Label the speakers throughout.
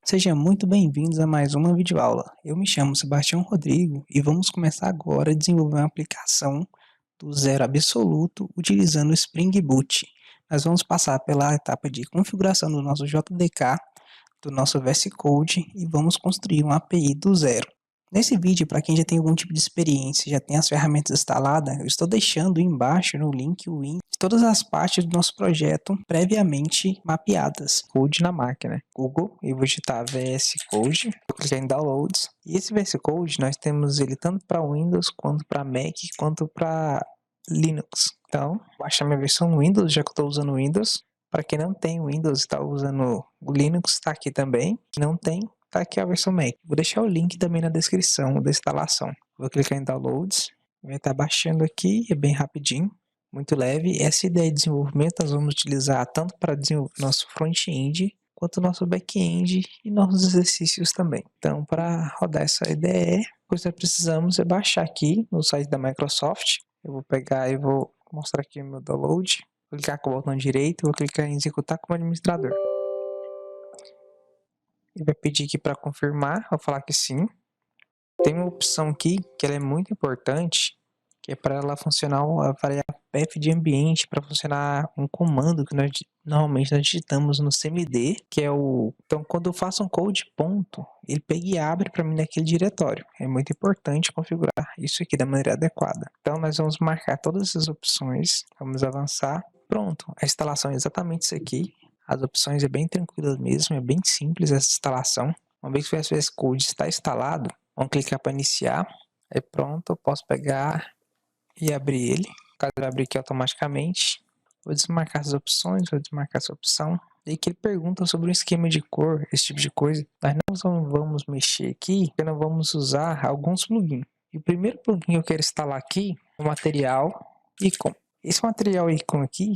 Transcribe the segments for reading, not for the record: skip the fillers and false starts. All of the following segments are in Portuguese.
Speaker 1: Sejam muito bem-vindos a mais uma videoaula. Eu me chamo Sebastião Rodrigo e vamos começar agora a desenvolver uma aplicação do zero absoluto utilizando o Spring Boot. Nós vamos passar pela etapa de configuração do nosso JDK, do nosso VS Code e vamos construir uma API do zero. Nesse vídeo, para quem já tem algum tipo de experiência, já tem as ferramentas instaladas, eu estou deixando embaixo no link o link de todas as partes do nosso projeto previamente mapeadas. Code na máquina. Google, eu vou digitar VS Code, vou clicar em Downloads. E esse VS Code, nós temos ele tanto para Windows, quanto para Mac, quanto para Linux. Então, vou baixar minha versão Windows, já que eu estou usando Windows. Para quem não tem Windows e está usando o Linux, está aqui também. Quem não tem, tá aqui a versão Mac. Vou deixar o link também na descrição da instalação. Vou clicar em Downloads. Vai estar baixando aqui, é bem rapidinho, muito leve. Essa ideia de desenvolvimento nós vamos utilizar tanto para desenvolver nosso front-end, quanto nosso back-end e nossos exercícios também. Então, para rodar essa IDE, o que nós precisamos é baixar aqui no site da Microsoft. Eu vou pegar e vou mostrar aqui o meu download. Vou clicar com o botão direito, vou clicar em executar como administrador. Ele vai pedir aqui para confirmar, vou falar que sim. Tem uma opção aqui que ela é muito importante, que é para ela funcionar a variável path de ambiente, para funcionar um comando que nós normalmente nós digitamos no cmd, que é o... Então, quando eu faço um code ponto, ele pega e abre para mim naquele diretório. É muito importante configurar isso aqui da maneira adequada. Então, nós vamos marcar todas essas opções, vamos avançar. Pronto, a instalação é exatamente isso aqui. As opções é bem tranquila mesmo, é bem simples essa instalação. Uma vez que o VS Code está instalado, vamos clicar para iniciar. Aí pronto, eu posso pegar e abrir ele. Caso ele abrir aqui automaticamente, vou desmarcar as opções, vou desmarcar essa opção. E que ele pergunta sobre o esquema de cor, esse tipo de coisa. Nós não vamos mexer aqui, porque nós vamos usar alguns plugins. E o primeiro plugin que eu quero instalar aqui é o material icon. Esse material icon aqui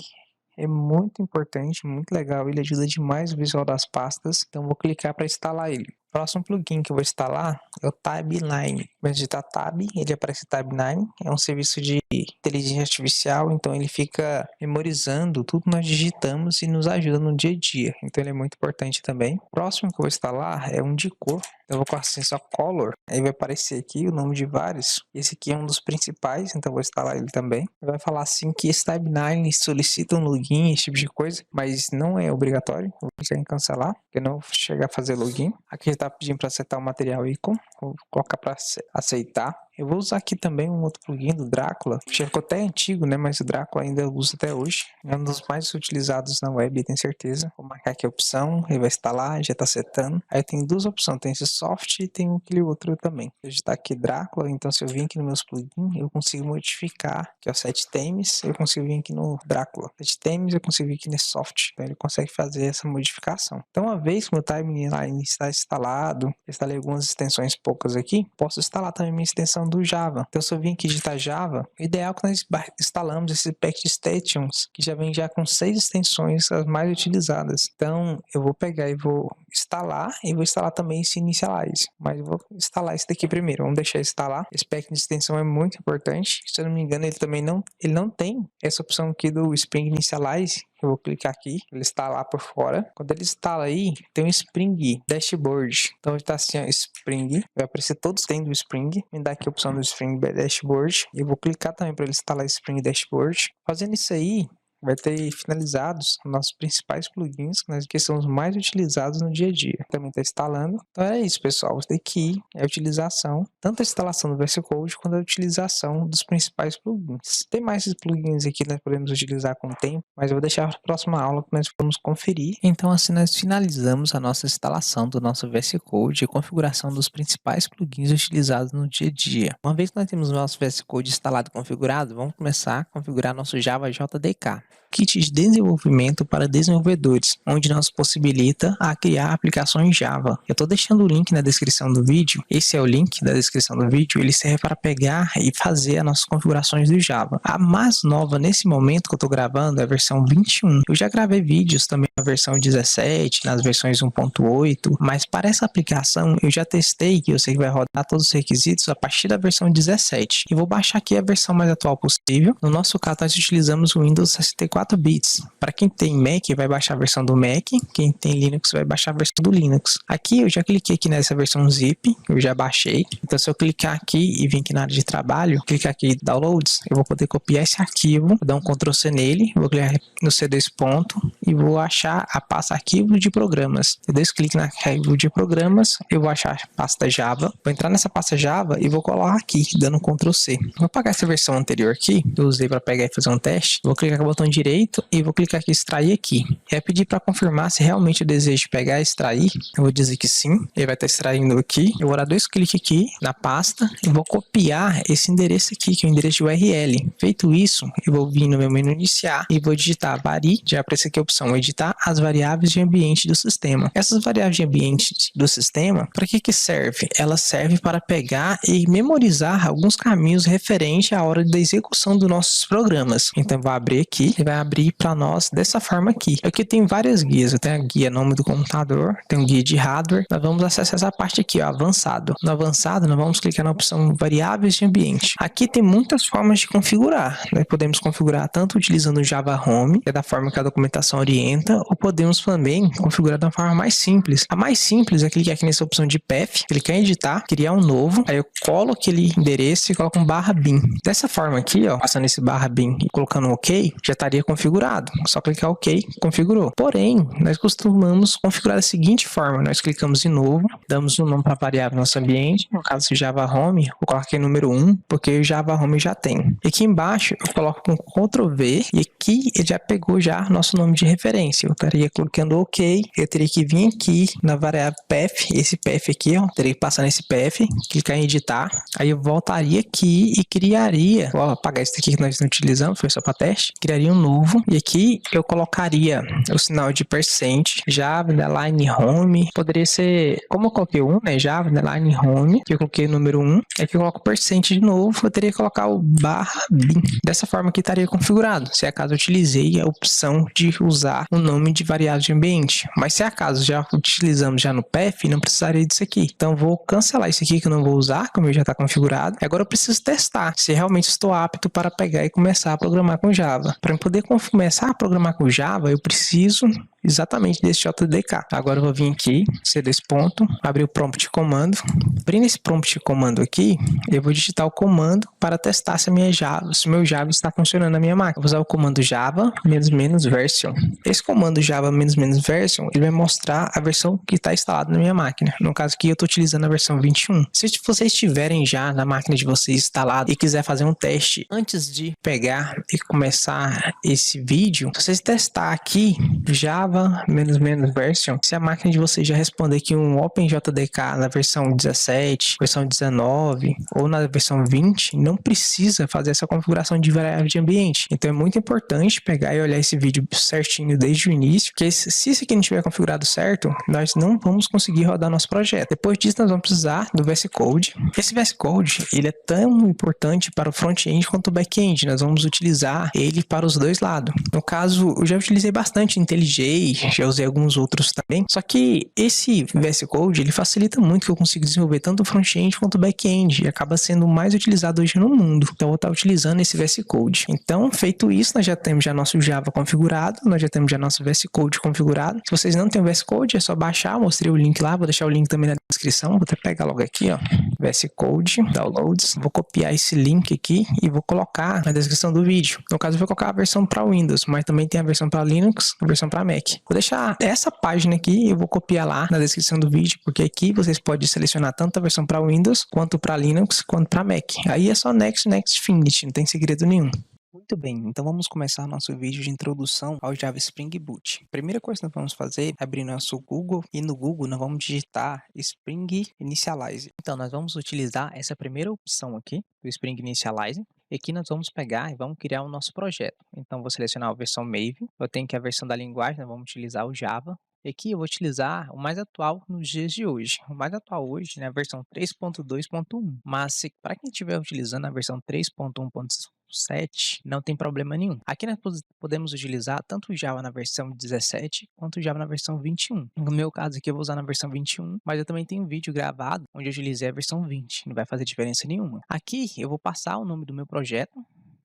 Speaker 1: é muito importante, muito legal, ele ajuda demais o visual das pastas, então vou clicar para instalar ele. O próximo plugin que eu vou instalar é o Tab9. Quando digitar Tab, ele aparece Tab9, é um serviço de inteligência artificial, então ele fica memorizando tudo que nós digitamos e nos ajuda no dia a dia, então ele é muito importante também. O próximo que eu vou instalar é um de cor, eu vou colocar assim só Color, aí vai aparecer aqui o nome de vários, esse aqui é um dos principais, então vou instalar ele também. Vai falar assim que esse Tab9 solicita um login, esse tipo de coisa, mas não é obrigatório, vou clicar em cancelar, porque não vou chegar a fazer login. Aqui está pedindo para acertar o material icon, vou colocar para aceitar. Eu vou usar aqui também um outro plugin do Drácula, já ficou até antigo, né, mas o Drácula ainda usa até hoje. É um dos mais utilizados na web, tenho certeza. Vou marcar aqui a opção, ele vai instalar, já está setando. Aí tem duas opções, tem esse soft e tem aquele outro também. Eu já está aqui Drácula, então se eu vir aqui nos meus plugins, eu consigo modificar, que é o set themes, eu consigo vir aqui no Drácula. Set themes eu consigo vir aqui nesse soft, então ele consegue fazer essa modificação. Então uma vez que o meu timeline está instalado, instalei algumas extensões poucas aqui, posso instalar também minha extensão do Java. Então se eu vim aqui digitar Java, o ideal é que nós instalamos esse pack stations, que já vem já com 6 extensões as mais utilizadas. Então eu vou pegar e vou instalar, e vou instalar também esse initialize, mas eu vou instalar esse daqui primeiro, vamos deixar instalar. Esse pack de extensão é muito importante, se eu não me engano ele também não tem essa opção aqui do Spring Initialize. Eu vou clicar aqui, ele está lá por fora. Quando ele instala aí, tem um Spring Dashboard. Então está assim, ó, Spring. Vai aparecer todos dentro do Spring. Me dá aqui a opção do Spring Dashboard. Eu vou clicar também para ele instalar Spring Dashboard. Fazendo isso aí, vai ter finalizados nossos principais plugins, que são os mais utilizados no dia a dia. Também está instalando. Então é isso, pessoal. Isso daqui é a utilização, tanto a instalação do VS Code, quanto a utilização dos principais plugins. Tem mais esses plugins aqui que nós podemos utilizar com o tempo, mas eu vou deixar para a próxima aula que nós vamos conferir. Então assim nós finalizamos a nossa instalação do nosso VS Code e configuração dos principais plugins utilizados no dia a dia. Uma vez que nós temos o nosso VS Code instalado e configurado, vamos começar a configurar nosso Java JDK. Kit de desenvolvimento para desenvolvedores, onde nos possibilita a criar aplicações Java. Eu estou deixando o link na descrição do vídeo. Esse é o link da descrição do vídeo. Ele serve para pegar e fazer as nossas configurações do Java. A mais nova nesse momento que eu estou gravando é a versão 21. Eu já gravei vídeos também na versão 17, nas versões 1.8, mas para essa aplicação eu já testei que eu sei que vai rodar todos os requisitos a partir da versão 17. E vou baixar aqui a versão mais atual possível. No nosso caso nós utilizamos o Windows 64 4 bits. Para quem tem Mac, vai baixar a versão do Mac. Quem tem Linux, vai baixar a versão do Linux. Aqui, eu já cliquei aqui nessa versão zip, eu já baixei. Então, se eu clicar aqui e vir aqui na área de trabalho, clicar aqui em Downloads, eu vou poder copiar esse arquivo, vou dar um Ctrl+C nele, vou clicar no C2 ponto e vou achar a pasta arquivo de programas. Eu dou clique na arquivo de programas, eu vou achar a pasta Java, vou entrar nessa pasta Java e vou colar aqui, dando um Ctrl+C. Vou apagar essa versão anterior aqui, que eu usei para pegar e fazer um teste. Vou clicar com o botão direito e vou clicar aqui em extrair aqui. É pedir para confirmar se realmente eu desejo pegar e extrair. Eu vou dizer que sim, ele vai estar extraindo aqui. Eu vou dar 2 cliques aqui na pasta e vou copiar esse endereço aqui, que é o endereço de URL. Feito isso, eu vou vir no meu menu iniciar e vou digitar vari, já aparece aqui a opção editar as variáveis de ambiente do sistema. Essas variáveis de ambiente do sistema, para que serve? Ela serve para pegar e memorizar alguns caminhos referente à hora da execução dos nossos programas. Então, vou abrir aqui e vai abrir para nós dessa forma aqui. Aqui tem várias guias. Eu tenho a guia nome do computador, tem um guia de hardware. Nós vamos acessar essa parte aqui, ó, avançado. No avançado, nós vamos clicar na opção variáveis de ambiente. Aqui tem muitas formas de configurar. Nós podemos configurar tanto utilizando o Java Home, que é da forma que a documentação orienta, ou podemos também configurar de uma forma mais simples. A mais simples é clicar aqui nessa opção de path, clicar em editar, criar um novo, aí eu colo aquele endereço e coloco um /bin. Dessa forma aqui, ó, passando esse /bin e colocando OK, já estaria configurado. Só clicar OK, configurou. Porém, nós costumamos configurar da seguinte forma: nós clicamos em novo, damos um nome para a variável no nosso ambiente, no caso do Java Home, eu coloco aqui número 1, porque o Java Home já tem. E aqui embaixo eu coloco com Ctrl+V e aqui ele já pegou já nosso nome de referência. Eu estaria clicando OK, eu teria que vir aqui na variável path, esse path aqui, ó, teria que passar nesse path, clicar em editar, aí eu voltaria aqui e criaria, vou apagar esse aqui que nós não utilizamos, foi só para teste, criaria um novo, e aqui eu colocaria o sinal de %, Java, underline home, poderia ser, como eu coloquei 1, né, Java, underline home, que eu coloquei o número 1, aqui eu coloco % de novo, eu teria que colocar o /bin. Dessa forma aqui estaria configurado, se acaso eu utilizei a opção de usar o nome de variável de ambiente, mas se acaso já utilizamos já no path, não precisaria disso aqui. Então vou cancelar isso aqui que eu não vou usar, como já está configurado. Agora eu preciso testar se realmente estou apto para pegar e começar a programar com Java. Para poder começar a programar com Java, eu preciso exatamente desse JDK. Agora eu vou vir aqui, C2 ponto, abrir o prompt de comando. Abrindo esse prompt de comando aqui, eu vou digitar o comando para testar se o meu Java está funcionando na minha máquina. Eu vou usar o comando Java -version. Esse comando Java -version, ele vai mostrar a versão que está instalada na minha máquina. No caso aqui, eu estou utilizando a versão 21. Se vocês tiverem já na máquina de vocês instalado e quiser fazer um teste antes de pegar e começar esse vídeo, se vocês testar aqui Java -version, se a máquina de vocês já responder que um OpenJDK na versão 17, versão 19 ou na versão 20, não precisa fazer essa configuração de variável de ambiente. Então é muito importante pegar e olhar esse vídeo certinho desde o início, porque se isso aqui não estiver configurado certo, nós não vamos conseguir rodar nosso projeto. Depois disso, nós vamos precisar do VS Code. Esse VS Code, ele é tão importante para o front-end quanto o back-end. Nós vamos utilizar ele para os dois lados. No caso, eu já utilizei bastante IntelliJ, já usei alguns outros também, só que esse VS Code, ele facilita muito que eu consiga desenvolver tanto o front-end quanto o back-end, e acaba sendo o mais utilizado hoje no mundo. Então eu vou estar utilizando esse VS Code. Então, feito isso, nós já temos já nosso Java configurado, nós já temos já nosso VS Code configurado. Se vocês não têm o VS Code, é só baixar, mostrei o link lá, vou deixar o link também na descrição, vou até pegar logo aqui, ó, VS Code, Downloads, vou copiar esse link aqui e vou colocar na descrição do vídeo. No caso, eu vou colocar a versão para Windows, mas também tem a versão para Linux, a versão para Mac. Vou deixar essa página aqui, eu vou copiar lá na descrição do vídeo, porque aqui vocês podem selecionar tanto a versão para Windows, quanto para Linux, quanto para Mac. Aí é só Next, Next, Finish, não tem segredo nenhum. Muito bem, então vamos começar nosso vídeo de introdução ao Java Spring Boot. A primeira coisa que nós vamos fazer é abrir nosso Google, e no Google nós vamos digitar Spring Initialize. Então nós vamos utilizar essa primeira opção aqui, do Spring Initialize. E aqui nós vamos pegar e vamos criar o nosso projeto. Então vou selecionar a versão Maven, eu tenho que a versão da linguagem, nós vamos utilizar o Java. E aqui eu vou utilizar o mais atual nos dias de hoje. O mais atual hoje é a versão 3.2.1. Mas para quem estiver utilizando a versão 3.1.7, não tem problema nenhum. Aqui nós podemos utilizar tanto o Java na versão 17 quanto o Java na versão 21. No meu caso aqui eu vou usar na versão 21, mas eu também tenho um vídeo gravado onde eu utilizei a versão 20. Não vai fazer diferença nenhuma. Aqui eu vou passar o nome do meu projeto.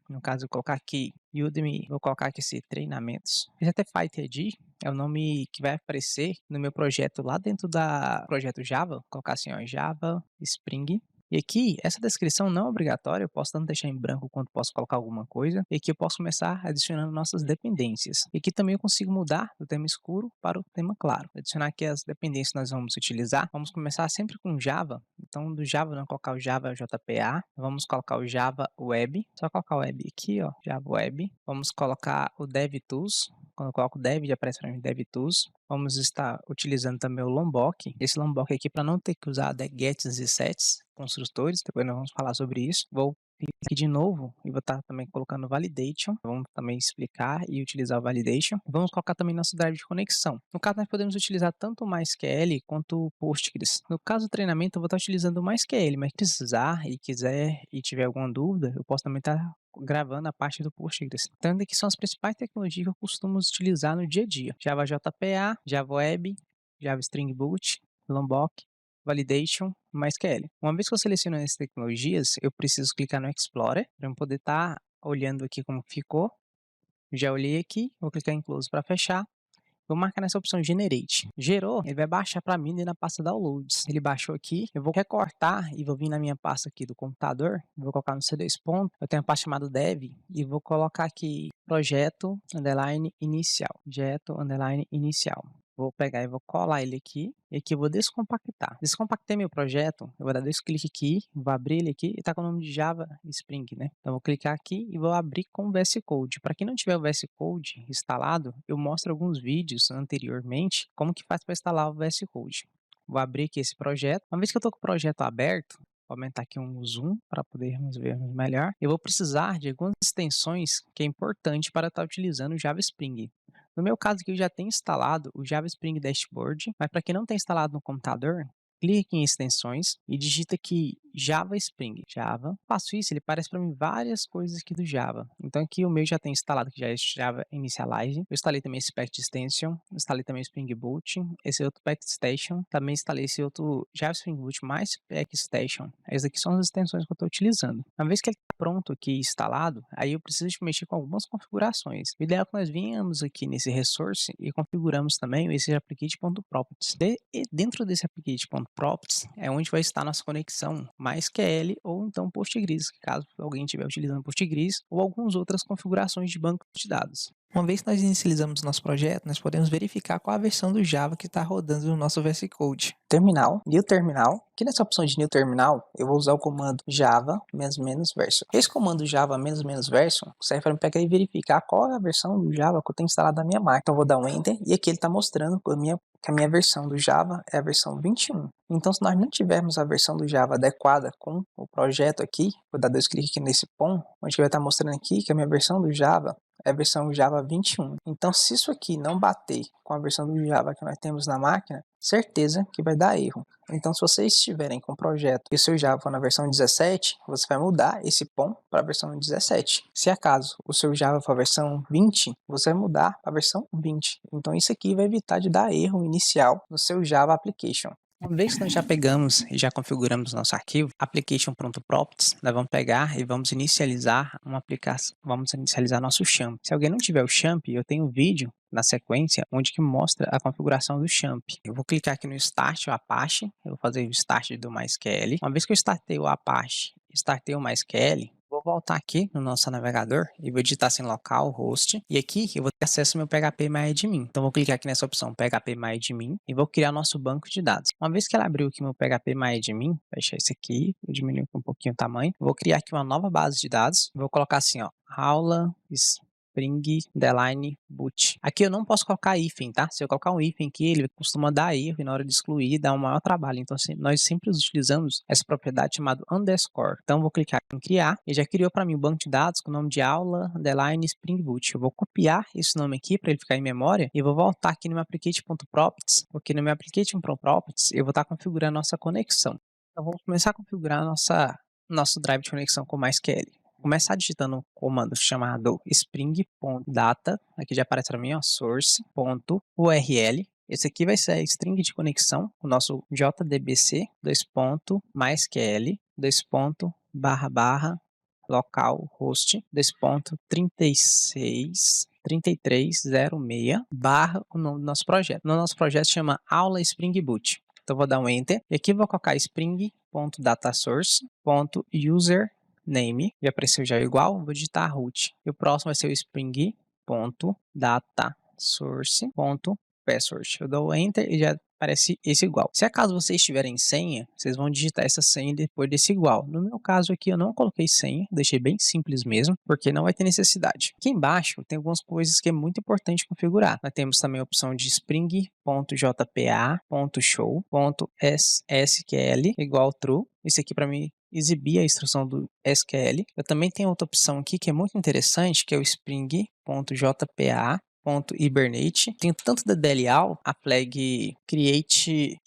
Speaker 1: No caso, eu vou colocar aqui Udemy, vou colocar aqui esse treinamentos. Esse TFITED é o nome que vai aparecer no meu projeto lá dentro da projeto Java. Vou colocar assim, ó, Java Spring. E aqui, essa descrição não é obrigatória, eu posso tanto deixar em branco quanto posso colocar alguma coisa. E aqui eu posso começar adicionando nossas dependências. E aqui também eu consigo mudar do tema escuro para o tema claro. Adicionar aqui as dependências que nós vamos utilizar. Vamos começar sempre com Java. Então, do Java, vamos colocar o Java JPA. Vamos colocar o Java Web. Só colocar o Web aqui, ó, Java Web. Vamos colocar o DevTools. Quando eu coloco Dev, já aparece para mim DevTools. Vamos estar utilizando também o Lombok. Esse Lombok aqui para não ter que usar gets e sets, construtores. Depois nós vamos falar sobre isso. Vou clicar aqui de novo e vou estar também colocando validation. Vamos também explicar e utilizar o validation. Vamos colocar também nosso drive de conexão. No caso, nós podemos utilizar tanto o MySQL quanto o Postgres. No caso do treinamento, eu vou estar utilizando o MySQL, mas se precisar e quiser e tiver alguma dúvida, eu posso também estar gravando a parte do Postgres. Então, aqui são as principais tecnologias que eu costumo utilizar no dia a dia. Java JPA, Java Web, Java Spring Boot, Lombok, Validation, MySQL. Uma vez que eu seleciono essas tecnologias, eu preciso clicar no Explorer para eu poder estar olhando aqui como ficou. Já olhei aqui, vou clicar em Close para fechar. Vou marcar nessa opção Generate. Gerou, ele vai baixar para mim na pasta Downloads. Ele baixou aqui, eu vou recortar e vou vir na minha pasta aqui do computador. Vou colocar no C2 ponto. Eu tenho uma pasta chamada Dev e vou colocar aqui projeto underline inicial. Projeto underline inicial. Vou pegar e vou colar ele aqui. E aqui eu vou descompactar. Descompactei meu projeto. Eu vou dar dois cliques aqui. Vou abrir ele aqui. E tá com o nome de Java Spring, né? Então, vou clicar aqui e vou abrir com o VS Code. Para quem não tiver o VS Code instalado, eu mostro alguns vídeos anteriormente como que faz para instalar o VS Code. Vou abrir aqui esse projeto. Uma vez que eu estou com o projeto aberto, vou aumentar aqui um zoom para podermos ver melhor. Eu vou precisar de algumas extensões que é importante para estar utilizando o Java Spring. No meu caso aqui, eu já tenho instalado o Java Spring Dashboard, mas para quem não tem instalado no computador, clique em extensões e digita aqui Java Spring. Java. Faço isso, ele aparece para mim várias coisas aqui do Java. Então aqui o meu já tem instalado, que já é Java Initialize. Eu instalei também esse Package Extension, instalei também Spring Boot, esse outro Package Station, também instalei esse outro Java Spring Boot mais Package Station. Essas aqui são as extensões que eu estou utilizando. Uma vez que ele está pronto aqui instalado, aí eu preciso de mexer com algumas configurações. O ideal é que nós venhamos aqui nesse resource e configuramos também esse application.properties. Dentro desse application.properties é onde vai estar nossa conexão MySQL ou então Postgres, caso alguém estiver utilizando Postgres ou algumas outras configurações de banco de dados. Uma vez que nós inicializamos nosso projeto, nós podemos verificar qual a versão do Java que está rodando no nosso VS Code. Terminal, New Terminal. Aqui nessa opção de New Terminal, eu vou usar o comando Java -version. Esse comando Java -version serve para me pegar e verificar qual é a versão do Java que eu tenho instalado na minha máquina. Então, eu vou dar um Enter e aqui ele está mostrando que a minha versão do Java é a versão 21. Então, se nós não tivermos a versão do Java adequada com o projeto aqui, vou dar dois cliques aqui nesse ponto, onde vai estar mostrando aqui que a minha versão do Java é a versão Java 21. Então, se isso aqui não bater com a versão do Java que nós temos na máquina, certeza que vai dar erro. Então, se vocês estiverem com o projeto e o seu Java for na versão 17, você vai mudar esse POM para a versão 17. Se acaso o seu Java for a versão 20, você vai mudar para a versão 20. Então, isso aqui vai evitar de dar erro inicial no seu Java Application. Uma vez que nós já pegamos e já configuramos nosso arquivo, application.properties, nós vamos pegar e vamos inicializar uma aplicação, vamos inicializar nosso champ. Se alguém não tiver o champ, eu tenho um vídeo na sequência onde que mostra a configuração do champ. Eu vou clicar aqui no Start o Apache, eu vou fazer o Start do MySQL. Uma vez que eu startei o Apache, startei o MySQL, vou voltar aqui no nosso navegador e vou digitar assim local, host, e aqui eu vou ter acesso ao meu PHP MyAdmin. Então vou clicar aqui nessa opção PHP MyAdmin e vou criar nosso banco de dados. Uma vez que ela abriu aqui meu PHP MyAdmin, vou fechar esse aqui, vou diminuir um pouquinho o tamanho, vou criar aqui uma nova base de dados, vou colocar assim, ó, aula Spring underline boot. Aqui eu não posso colocar hífen, tá? Se eu colocar um hífen aqui, ele costuma dar erro e na hora de excluir dá um maior trabalho. Então, nós sempre utilizamos essa propriedade chamada underscore. Então, vou clicar em criar e já criou para mim um banco de dados com o nome de aula underline Spring Boot. Eu vou copiar esse nome aqui para ele ficar em memória e vou voltar aqui no meu application.properties, porque no meu application.properties eu vou estar configurando a nossa conexão. Então, vamos começar a configurar nosso drive de conexão com MySQL. Começar digitando um comando chamado spring.data, aqui já aparece para mim, ó, source.url. Esse aqui vai ser a string de conexão, o nosso JDBC, /MySQL, //
Speaker 2: localhost 2.36.33.06 barra o nome do nosso projeto. No nosso projeto chama Aula Spring Boot. Então vou dar um Enter e aqui vou colocar spring.datasource.username. Já apareceu já igual, vou digitar root. E o próximo vai ser o spring.datasource.password. Eu dou Enter e já aparece esse igual. Se acaso vocês tiverem senha, vocês vão digitar essa senha depois desse igual. No meu caso aqui eu não coloquei senha, deixei bem simples mesmo, porque não vai ter necessidade. Aqui embaixo tem algumas coisas que é muito importante configurar. Nós temos também a opção de spring.jpa.show.sql igual true. Isso aqui para mim exibir a instrução do SQL. Eu também tenho outra opção aqui que é muito interessante, que é o spring.jpa.hibernate. Tem tanto da DLL, a flag create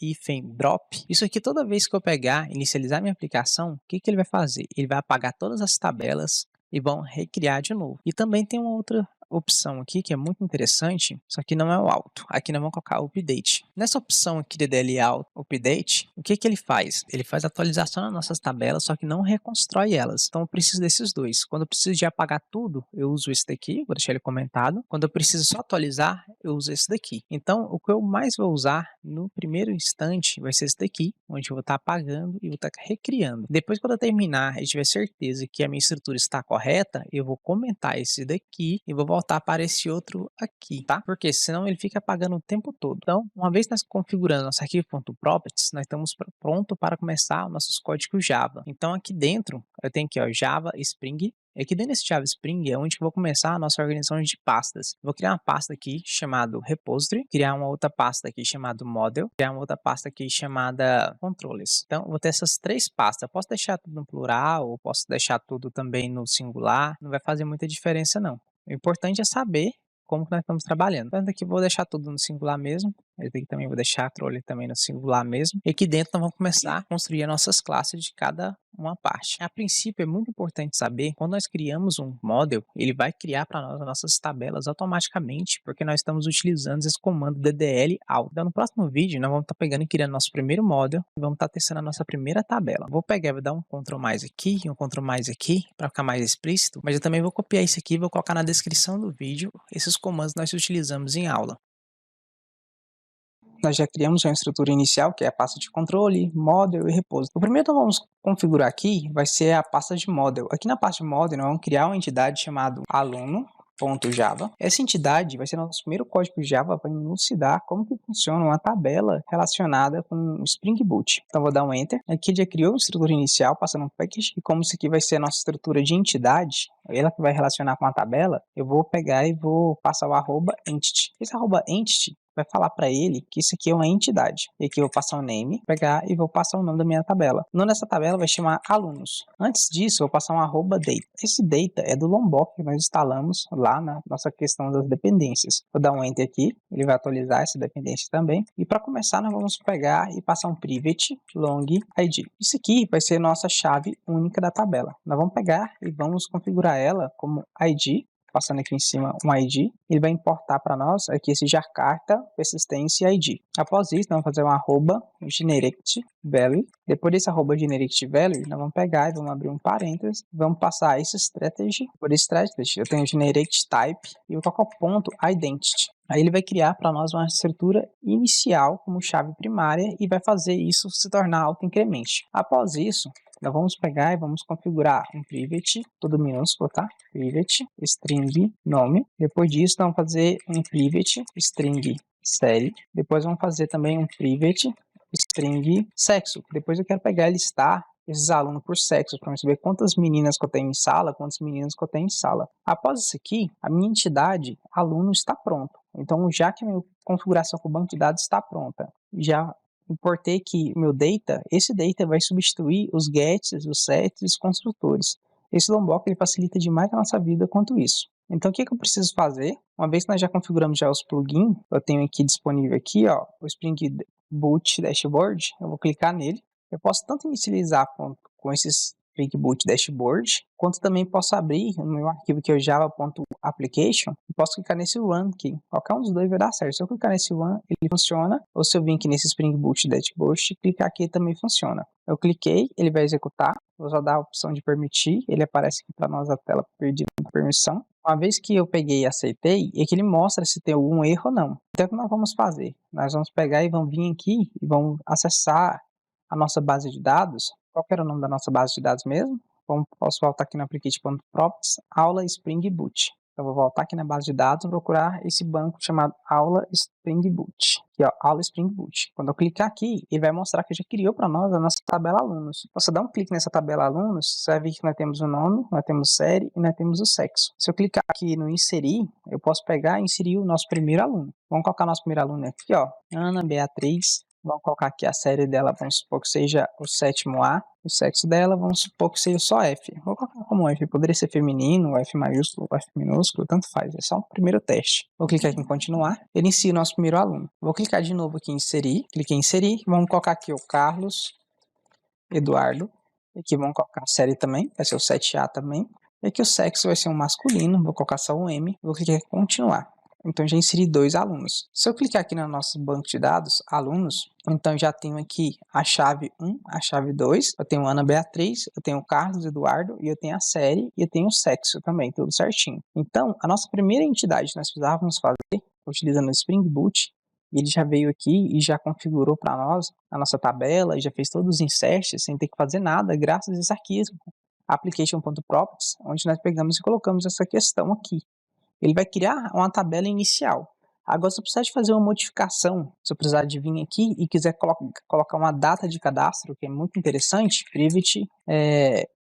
Speaker 2: drop. Isso aqui toda vez que eu pegar, inicializar minha aplicação, o que ele vai fazer? Ele vai apagar todas as tabelas e vão recriar de novo. E também tem uma outra opção aqui que é muito interessante, só que não é o auto. Aqui nós vamos colocar o update. Nessa opção aqui de DLL update, o que ele faz? Ele faz atualização nas nossas tabelas, só que não reconstrói elas. Então eu preciso desses dois. Quando eu preciso de apagar tudo, eu uso esse daqui, vou deixar ele comentado. Quando eu preciso só atualizar, eu uso esse daqui. Então o que eu mais vou usar no primeiro instante vai ser esse daqui, onde eu vou estar apagando e vou estar recriando. Depois, quando eu terminar e tiver certeza que a minha estrutura está correta, eu vou comentar esse daqui e vou voltar para esse outro aqui, tá? Porque senão ele fica apagando o tempo todo. Então, uma vez nós configurando nosso arquivo.properties, nós estamos pronto para começar os nossos códigos Java. Então, aqui dentro, eu tenho aqui, ó, Java Spring. E aqui dentro desse Java Spring é onde eu vou começar a nossa organização de pastas. Vou criar uma pasta aqui chamada repository, criar uma outra pasta aqui chamada model, criar uma outra pasta aqui chamada controllers. Então, vou ter essas três pastas. Eu posso deixar tudo no plural, ou posso deixar tudo também no singular. Não vai fazer muita diferença, não. O importante é saber como que nós estamos trabalhando. Então, aqui vou deixar tudo no singular mesmo. Esse aqui também vou deixar a controller também no singular mesmo. E aqui dentro nós vamos começar a construir as nossas classes de cada uma parte. A princípio é muito importante saber, quando nós criamos um model, ele vai criar para nós as nossas tabelas automaticamente, porque nós estamos utilizando esse comando ddl out. Então no próximo vídeo nós vamos estar pegando e criando nosso primeiro model e vamos estar testando a nossa primeira tabela. Vou pegar e vou dar um Ctrl mais aqui e um Ctrl mais aqui para ficar mais explícito, mas eu também vou copiar isso aqui e vou colocar na descrição do vídeo esses comandos que nós utilizamos em aula. Nós já criamos uma estrutura inicial, que é a pasta de controle, model e repouso. O primeiro que nós vamos configurar aqui vai ser a pasta de model. Aqui na pasta de model, nós vamos criar uma entidade chamada aluno.java. Essa entidade vai ser nosso primeiro código Java para elucidar como que funciona uma tabela relacionada com o Spring Boot. Então vou dar um Enter. Aqui já criou a estrutura inicial, passando um package, e como isso aqui vai ser a nossa estrutura de entidade, ela que vai relacionar com a tabela, eu vou pegar e vou passar o @entity. Esse @entity vai falar para ele que isso aqui é uma entidade. E aqui eu vou passar o name, pegar e vou passar o nome da minha tabela. O nome dessa tabela vai chamar alunos. Antes disso, eu vou passar um @data. Esse data é do Lombok que nós instalamos lá na nossa questão das dependências. Vou dar um Enter aqui, ele vai atualizar essa dependência também. E para começar, nós vamos pegar e passar um private long id. Isso aqui vai ser nossa chave única da tabela. Nós vamos pegar e vamos configurar ela como id. Passando aqui em cima um ID, ele vai importar para nós aqui esse Jakarta persistência ID. Após isso, nós vamos fazer um @generictValue. Depois desse @generictValue, nós vamos pegar e vamos abrir um parênteses, vamos passar esse strategy. Por esse strategy, eu tenho generictType e vou colocar o ponto identity. Aí ele vai criar para nós uma estrutura inicial como chave primária e vai fazer isso se tornar autoincremente. Após isso, nós vamos pegar e vamos configurar um private, tudo minúsculo, tá? Private, string, nome. Depois disso, nós vamos fazer um private, string, série. Depois vamos fazer também um private, string, sexo. Depois eu quero pegar e listar esses alunos por sexo, para saber quantas meninas que eu tenho em sala, quantos meninos que eu tenho em sala. Após isso aqui, a minha entidade aluno está pronto. Então, já que a minha configuração com o banco de dados está pronta, já importei que meu data, esse data vai substituir os gets, os sets e os construtores. Esse Lombok ele facilita demais a nossa vida quanto isso. Então o que eu preciso fazer? Uma vez que nós já configuramos já os plugins, eu tenho aqui disponível aqui, ó, o Spring Boot Dashboard, eu vou clicar nele. Eu posso tanto inicializar com esses Spring Boot Dashboard, quanto também posso abrir no meu arquivo que é o java.application e posso clicar nesse Run aqui. Qualquer um dos dois vai dar certo. Se eu clicar nesse Run, ele funciona, ou se eu vir aqui nesse Spring Boot Dashboard e clicar aqui, também funciona. Eu cliquei, ele vai executar, vou só dar a opção de permitir, ele aparece aqui para nós a tela perdida de permissão. Uma vez que eu peguei e aceitei, é que ele mostra se tem algum erro ou não. Então, o que nós vamos fazer? Nós vamos pegar e vamos vir aqui e vamos acessar a nossa base de dados. Qual que era o nome da nossa base de dados mesmo? Posso voltar aqui no application.properties, aula Spring Boot. Então, vou voltar aqui na base de dados e procurar esse banco chamado aula Spring Boot. Aqui, ó, aula Spring Boot. Quando eu clicar aqui, ele vai mostrar que já criou para nós a nossa tabela alunos. Então, se eu dar um clique nessa tabela alunos, você vai ver que nós temos o nome, nós temos série e nós temos o sexo. Se eu clicar aqui no inserir, eu posso pegar e inserir o nosso primeiro aluno. Vamos colocar nosso primeiro aluno aqui, ó, Ana Beatriz. Vamos colocar aqui a série dela, vamos supor que seja o 7º A. O sexo dela, vamos supor que seja só F. Vou colocar como F, poderia ser feminino, F maiúsculo, F minúsculo, tanto faz. É só o primeiro teste. Vou clicar aqui em continuar. Ele inicia o nosso primeiro aluno. Vou clicar de novo aqui em inserir. Cliquei em inserir. Vamos colocar aqui o Carlos Eduardo. Aqui vamos colocar a série também, vai ser o 7A também. E aqui o sexo vai ser um masculino, vou colocar só um M. Vou clicar em continuar. Então, já inseri 2 alunos. Se eu clicar aqui no nosso banco de dados, alunos, então já tenho aqui a chave 1, a chave 2, eu tenho Ana Beatriz, eu tenho o Carlos Eduardo, e eu tenho a série, e eu tenho o sexo também, tudo certinho. Então, a nossa primeira entidade que nós precisávamos fazer, utilizando o Spring Boot, ele já veio aqui e já configurou para nós a nossa tabela, e já fez todos os inserts, sem ter que fazer nada, graças a esse arquivo, application.properties, onde nós pegamos e colocamos essa questão aqui. Ele vai criar uma tabela inicial. Agora, se eu precisar de fazer uma modificação, se eu precisar de vir aqui e quiser colocar uma data de cadastro, que é muito interessante, private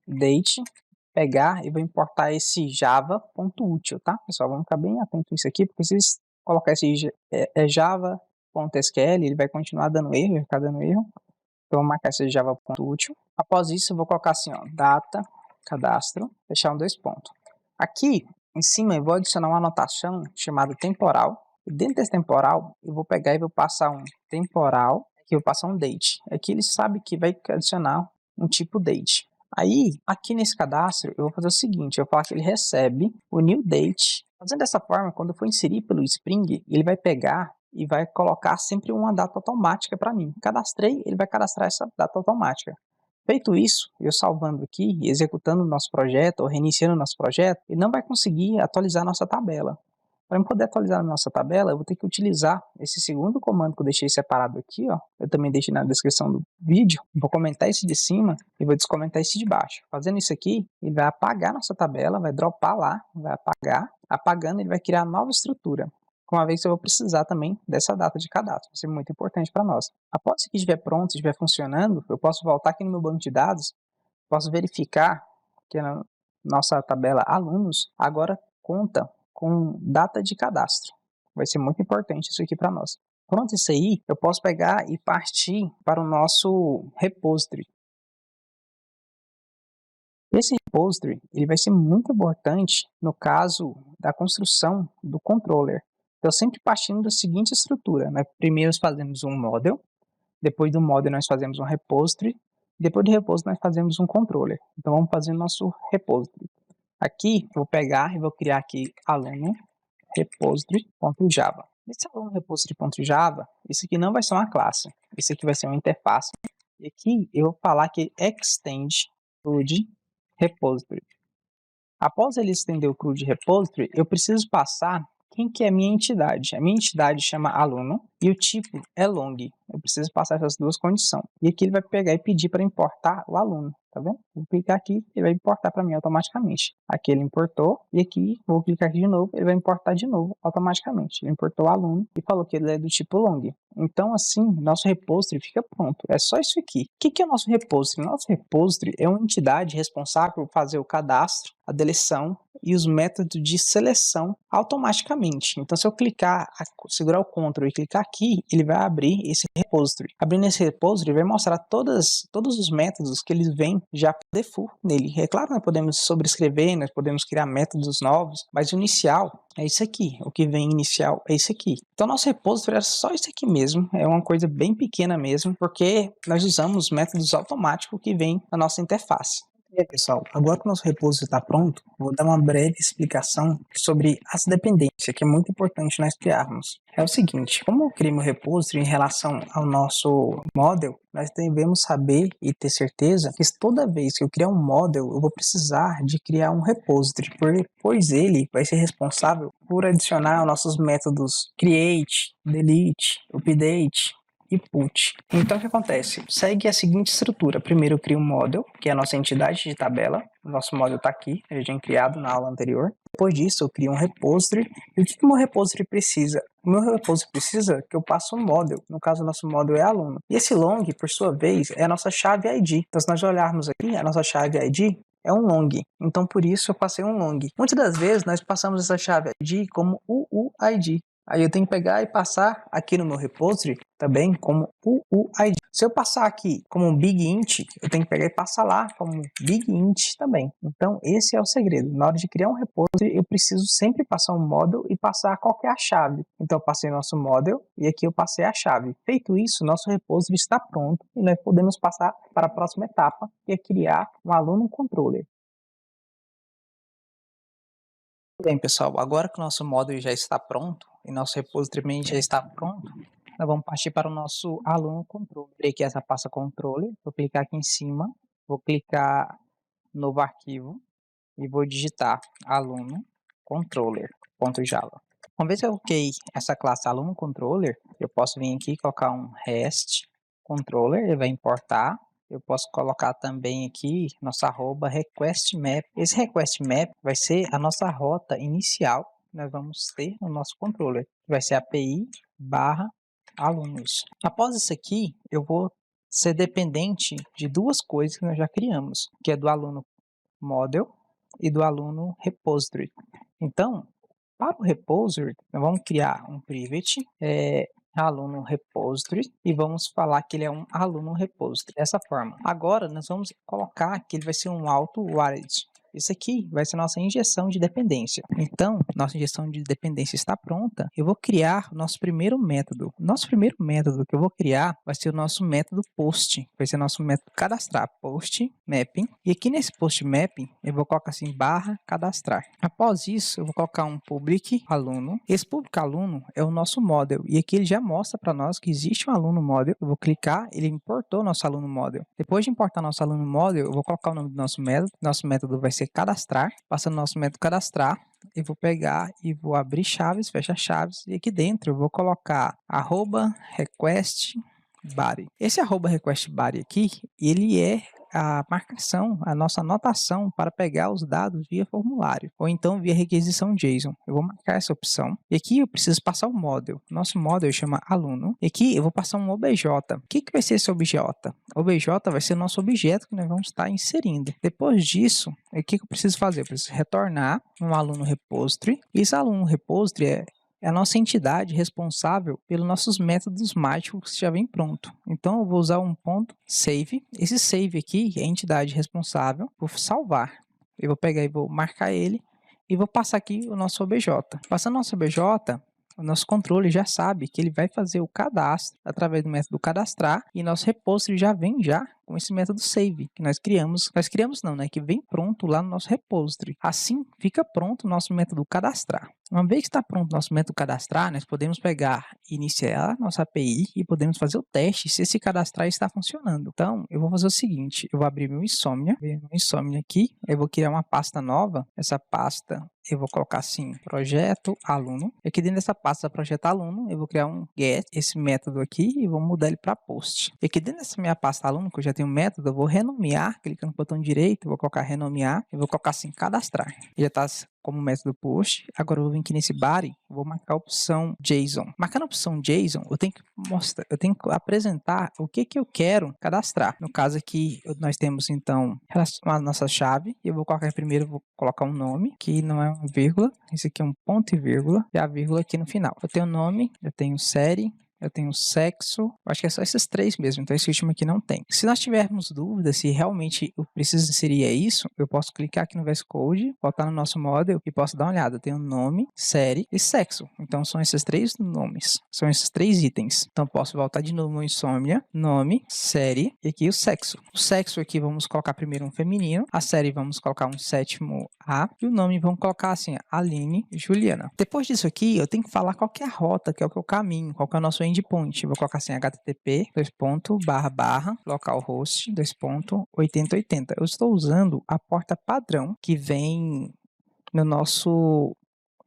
Speaker 2: date, pegar e vou importar esse java.util, tá? Pessoal, vamos ficar bem atento a isso aqui, porque se vocês colocar esse java.sql, ele vai continuar dando erro, vai ficar dando erro. Então, vou marcar esse java.util. Após isso, eu vou colocar assim, ó, data, cadastro, fechar um 2 pontos. Aqui, em cima, eu vou adicionar uma anotação chamada temporal. E dentro desse temporal, eu vou pegar e vou passar um temporal. Aqui eu vou passar um date. Aqui ele sabe que vai adicionar um tipo date. Aí, aqui nesse cadastro, eu vou fazer o seguinte. Eu vou falar que ele recebe o new date. Fazendo dessa forma, quando eu for inserir pelo Spring, ele vai pegar e vai colocar sempre uma data automática para mim. Cadastrei, ele vai cadastrar essa data automática. Feito isso, eu salvando aqui, executando o nosso projeto, ou reiniciando o nosso projeto, ele não vai conseguir atualizar a nossa tabela. Para eu poder atualizar a nossa tabela, eu vou ter que utilizar esse segundo comando que eu deixei separado aqui, ó. Eu também deixei na descrição do vídeo. Vou comentar esse de cima e vou descomentar esse de baixo. Fazendo isso aqui, ele vai apagar a nossa tabela, vai dropar lá, vai apagar. Apagando, ele vai criar nova estrutura. Uma vez que eu vou precisar também dessa data de cadastro, vai ser muito importante para nós. Após isso aqui estiver pronto, estiver funcionando, eu posso voltar aqui no meu banco de dados, posso verificar que a nossa tabela alunos agora conta com data de cadastro. Vai ser muito importante isso aqui para nós. Pronto, isso aí, eu posso pegar e partir para o nosso repository. Esse repository ele vai ser muito importante no caso da construção do controller. Então, sempre partindo da seguinte estrutura, né? Primeiro nós fazemos um model, depois do model nós fazemos um repository, depois do repository nós fazemos um controller. Então, vamos fazer o nosso repository. Aqui, eu vou pegar e vou criar aqui aluno repository.java. Esse aluno repository.java, isso aqui não vai ser uma classe, isso aqui vai ser uma interface. E aqui eu vou falar que extend CRUD repository. Após ele estender o CRUD repository, eu preciso passar quem que é a minha entidade. A minha entidade chama aluno e o tipo é long. Eu preciso passar essas duas condições. E aqui ele vai pegar e pedir para importar o aluno. Tá vendo? Vou clicar aqui, ele vai importar para mim automaticamente. Aqui ele importou e aqui vou clicar aqui de novo, ele vai importar de novo automaticamente. Ele importou o aluno e falou que ele é do tipo long. Então assim, nosso repository fica pronto. É só isso aqui. O que é o nosso repository? Nosso repository é uma entidade responsável por fazer o cadastro, a deleção e os métodos de seleção automaticamente. Então se eu clicar, segurar o Ctrl e clicar aqui, ele vai abrir esse repository. Abrindo esse repository, vai mostrar todos os métodos que eles vêm já por default nele. É claro que nós podemos sobrescrever, nós podemos criar métodos novos, mas o inicial é isso aqui. O que vem inicial é isso aqui. Então nosso repository é só isso aqui mesmo. É uma coisa bem pequena mesmo, porque nós usamos métodos automáticos que vêm na nossa interface. E aí, pessoal, agora que o nosso repouso está pronto, vou dar uma breve explicação sobre as dependências, que é muito importante nós criarmos. É o seguinte, como eu criei meu repository em relação ao nosso model, nós devemos saber e ter certeza que toda vez que eu criar um model, eu vou precisar de criar um repository, pois ele vai ser responsável por adicionar nossos métodos create, delete, update e put. Então o que acontece? Segue a seguinte estrutura. Primeiro eu crio um model, que é a nossa entidade de tabela. O nosso model está aqui, eu já tinha criado na aula anterior. Depois disso eu crio um repository. E o que o meu repository precisa? O meu repository precisa que eu passe um model. No caso, o nosso model é aluno. E esse long, por sua vez, é a nossa chave ID. Então se nós olharmos aqui, a nossa chave ID é um long. Então por isso eu passei um long. Muitas das vezes nós passamos essa chave ID como UUID. Aí eu tenho que pegar e passar aqui no meu repository também como UUID. Se eu passar aqui como um big int, eu tenho que pegar e passar lá como big int também. Então esse é o segredo. Na hora de criar um repository, eu preciso sempre passar um model e passar qual que é a chave. Então eu passei nosso model e aqui eu passei a chave. Feito isso, nosso repository está pronto e nós podemos passar para a próxima etapa, que é criar um aluno controller. Bem, pessoal, agora que o nosso módulo já está pronto e nosso repository também já está pronto, nós vamos partir para o nosso aluno controller. Abrir aqui essa pasta controller, vou clicar aqui em cima, vou clicar novo arquivo e vou digitar aluno controller.java. Uma vez que eu criei essa classe aluno controller, eu posso vir aqui e colocar um REST controller, ele vai importar. Eu posso colocar também aqui nossa arroba request map. Esse request map vai ser a nossa rota inicial que nós vamos ter no nosso controller, que vai ser API/alunos. Após isso aqui, eu vou ser dependente de duas coisas que nós já criamos, que é do aluno model e do aluno repository. Então, para o repository, nós vamos criar um private aluno repository e vamos falar que ele é um aluno repository dessa forma. Agora nós vamos colocar que ele vai ser um auto-warrant. Isso aqui vai ser nossa injeção de dependência. Então, nossa injeção de dependência está pronta. Eu vou criar o nosso primeiro método. Nosso primeiro método que eu vou criar vai ser o nosso método post. Vai ser o nosso método cadastrar, post mapping. E aqui nesse post mapping, eu vou colocar assim, /cadastrar. Após isso, eu vou colocar um public aluno. Esse public aluno é o nosso model. E aqui ele já mostra para nós que existe um aluno model. Eu vou clicar, ele importou nosso aluno model. Depois de importar nosso aluno model, eu vou colocar o nome do nosso método. Nosso método vai ser cadastrar. Passando nosso método cadastrar, eu vou pegar e vou abrir chaves, fecha chaves. E aqui dentro eu vou colocar @request_body. Esse @request_body aqui, ele é a marcação, a nossa anotação para pegar os dados via formulário ou então via requisição JSON. Eu vou marcar essa opção e aqui eu preciso passar o model. Nosso model chama aluno e aqui eu vou passar um obj. O que vai ser esse obj? O obj vai ser o nosso objeto que nós vamos estar inserindo. Depois disso, o que eu preciso fazer? Eu preciso retornar um aluno repository. E esse aluno repository é a nossa entidade responsável pelos nossos métodos mágicos que já vem pronto. Então, eu vou usar um ponto save. Esse save aqui é a entidade responsável por salvar. Eu vou pegar e vou marcar ele e vou passar aqui o nosso obj. Passando o nosso obj, o nosso controle já sabe que ele vai fazer o cadastro através do método cadastrar e nosso repository já vem com esse método save que nós criamos. Nós criamos não, né? Que vem pronto lá no nosso repository. Assim, fica pronto o nosso método cadastrar. Uma vez que está pronto o nosso método cadastrar, nós podemos pegar e iniciar a nossa API e podemos fazer o teste se esse cadastrar está funcionando. Então, eu vou fazer o seguinte, eu vou abrir meu Insomnia aqui, eu vou criar uma pasta nova. Essa pasta eu vou colocar assim, projeto aluno. E aqui dentro dessa pasta projeto aluno, eu vou criar um get, esse método aqui, e vou mudar ele para post. E aqui dentro dessa minha pasta aluno, que eu já tenho um método, eu vou renomear, clicando no botão direito, eu vou colocar renomear, eu vou colocar assim, cadastrar. Já está como método post. Agora eu vou vir aqui nesse body, vou marcar a opção JSON. Marcando a opção JSON, eu tenho que apresentar o que eu quero cadastrar. No caso aqui, nós temos então a nossa chave. Eu vou colocar primeiro, vou colocar um nome, que não é uma vírgula. Esse aqui é um ponto e vírgula, e a vírgula aqui no final. Eu tenho nome, eu tenho série,
Speaker 1: eu tenho sexo, acho que é só esses 3 mesmo, então esse último aqui não tem. Se nós tivermos dúvida se realmente o preciso seria isso, eu posso clicar aqui no VS Code, voltar no nosso model e posso dar uma olhada. Tem o nome, série e sexo. Então são esses 3 nomes, são esses 3 itens. Então posso voltar de novo no Insomnia, nome, série e aqui o sexo. O sexo aqui vamos colocar primeiro um feminino, a série vamos colocar um 7º A e o nome vamos colocar assim, Aline Juliana. Depois disso aqui, eu tenho que falar qual que é a rota, que é o que é o caminho, qual que é o nosso endpoint. Eu vou colocar assim, http, localhost, 8080. Eu estou usando a porta padrão que vem no nosso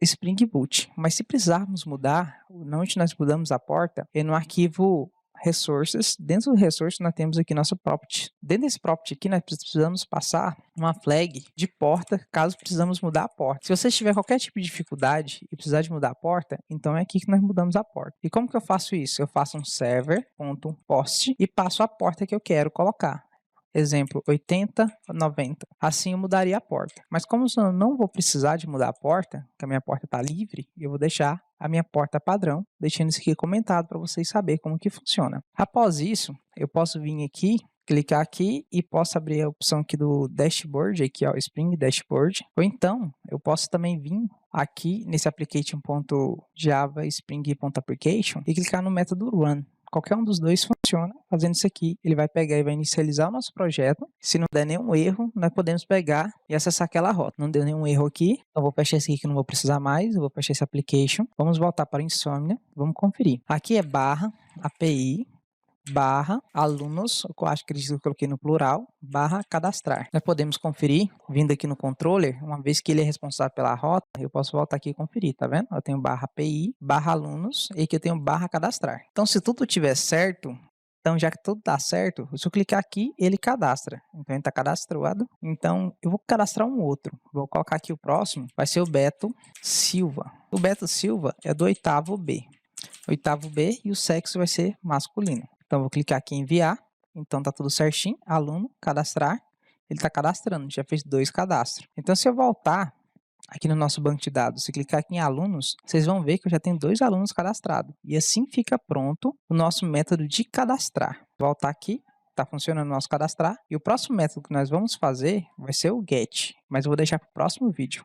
Speaker 1: Spring Boot. Mas se precisarmos mudar, onde nós mudamos a porta é no arquivo Resources. Dentro do Resources nós temos aqui nosso property. Dentro desse property aqui nós precisamos passar uma flag de porta caso precisamos mudar a porta. Se você tiver qualquer tipo de dificuldade e precisar de mudar a porta, então é aqui que nós mudamos a porta. E como que eu faço isso? Eu faço um server.post e passo a porta que eu quero colocar. Exemplo, 80, 90. Assim eu mudaria a porta. Mas como eu não vou precisar de mudar a porta, que a minha porta está livre, eu vou deixar a minha porta padrão, deixando isso aqui comentado para vocês saberem como que funciona. Após isso, eu posso vir aqui, clicar aqui e posso abrir a opção aqui do dashboard, aqui ó, Spring Dashboard. Ou então, eu posso também vir aqui nesse application.java spring.application e clicar no método run. Qualquer um dos dois funciona. Fazendo isso aqui, ele vai pegar e vai inicializar o nosso projeto. Se não der nenhum erro, nós podemos pegar e acessar aquela rota. Não deu nenhum erro aqui, então vou fechar esse aqui que não vou precisar mais. Eu vou fechar esse application. Vamos voltar para o Insomnia. Vamos conferir. Aqui é barra API barra alunos, eu acho que eu coloquei no plural, barra cadastrar. Nós podemos conferir, vindo aqui no controller, uma vez que ele é responsável pela rota, eu posso voltar aqui e conferir, tá vendo? Eu tenho barra API, barra alunos, e aqui eu tenho barra cadastrar. Então, se tudo estiver certo, então já que tudo está certo, se eu clicar aqui, ele cadastra. Então, ele está cadastrado. Então, eu vou cadastrar um outro. Vou colocar aqui o próximo, vai ser o Beto Silva. O Beto Silva é do 8º B. 8º B e o sexo vai ser masculino. Então, vou clicar aqui em enviar. Então, tá tudo certinho. Aluno, cadastrar. Ele está cadastrando, já fez 2 cadastros. Então, se eu voltar aqui no nosso banco de dados, se clicar aqui em alunos, vocês vão ver que eu já tenho 2 alunos cadastrados. E assim fica pronto o nosso método de cadastrar. Voltar aqui, está funcionando o nosso cadastrar. E o próximo método que nós vamos fazer vai ser o get. Mas eu vou deixar para o próximo vídeo.